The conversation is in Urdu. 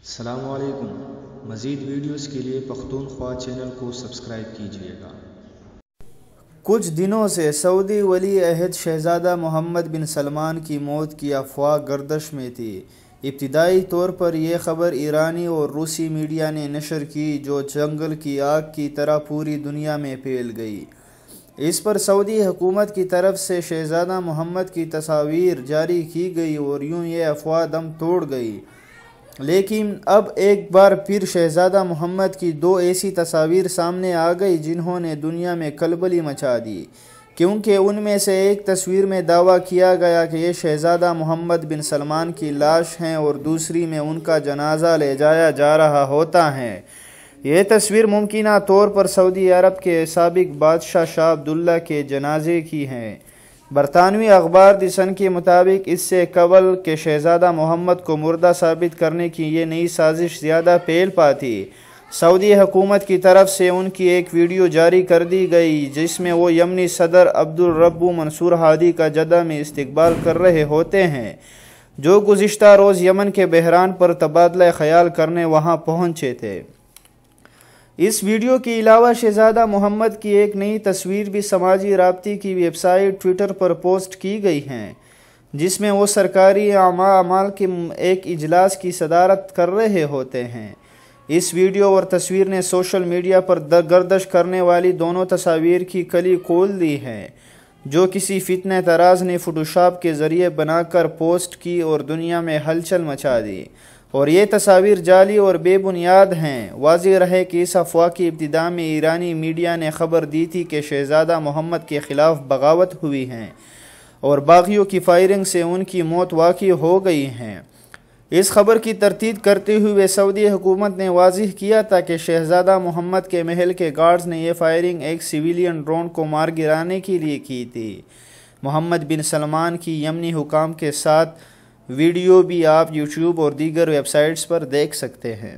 السلام علیکم۔ مزید ویڈیوز کے لیے پختونخوا چینل کو سبسکرائب کیجیے گا۔ کچھ دنوں سے سعودی ولی عہد شہزادہ محمد بن سلمان کی موت کی افواہ گردش میں تھی۔ ابتدائی طور پر یہ خبر ایرانی اور روسی میڈیا نے نشر کی جو جنگل کی آگ کی طرح پوری دنیا میں پھیل گئی۔ اس پر سعودی حکومت کی طرف سے شہزادہ محمد کی تصاویر جاری کی گئی اور یوں یہ افواہ دم توڑ گئی۔ لیکن اب ایک بار پھر شہزادہ محمد کی دو ایسی تصاویر سامنے آ گئی جنہوں نے دنیا میں کھلبلی مچا دی، کیونکہ ان میں سے ایک تصویر میں دعویٰ کیا گیا کہ یہ شہزادہ محمد بن سلمان کی لاش ہیں اور دوسری میں ان کا جنازہ لے جایا جا رہا ہوتا ہے۔ یہ تصویر ممکنہ طور پر سعودی عرب کے سابق بادشاہ شاہ عبداللہ کے جنازے کی ہے۔ برطانوی اخبار دی سن کے مطابق اس سے قبل کہ شہزادہ محمد کو مردہ ثابت کرنے کی یہ نئی سازش زیادہ پھیل پاتی، سعودی حکومت کی طرف سے ان کی ایک ویڈیو جاری کر دی گئی جس میں وہ یمنی صدر عبدالرب منصور ہادی کا جدہ میں استقبال کر رہے ہوتے ہیں، جو گزشتہ روز یمن کے بحران پر تبادلہ خیال کرنے وہاں پہنچے تھے۔ اس ویڈیو کے علاوہ شہزادہ محمد کی ایک نئی تصویر بھی سماجی رابطے کی ویب سائٹ ٹویٹر پر پوسٹ کی گئی ہے، جس میں وہ سرکاری اعمال کے ایک اجلاس کی صدارت کر رہے ہوتے ہیں۔ اس ویڈیو اور تصویر نے سوشل میڈیا پر گردش کرنے والی دونوں تصاویر کی کلی کھول دی ہے، جو کسی فتنہ طراز نے فوٹوشاپ کے ذریعے بنا کر پوسٹ کی اور دنیا میں ہلچل مچا دی، اور یہ تصاویر جعلی اور بے بنیاد ہیں۔ واضح رہے کہ اس افواہ کی ابتدا میں ایرانی میڈیا نے خبر دی تھی کہ شہزادہ محمد کے خلاف بغاوت ہوئی ہے اور باغیوں کی فائرنگ سے ان کی موت واقع ہو گئی ہے۔ اس خبر کی تردید کرتے ہوئے سعودی حکومت نے واضح کیا تھا کہ شہزادہ محمد کے محل کے گارڈز نے یہ فائرنگ ایک سویلین ڈرون کو مار گرانے کے لیے کی تھی۔ محمد بن سلمان کی یمنی حکام کے ساتھ ویڈیو بھی آپ یوٹیوب اور دیگر ویب سائٹس پر دیکھ سکتے ہیں۔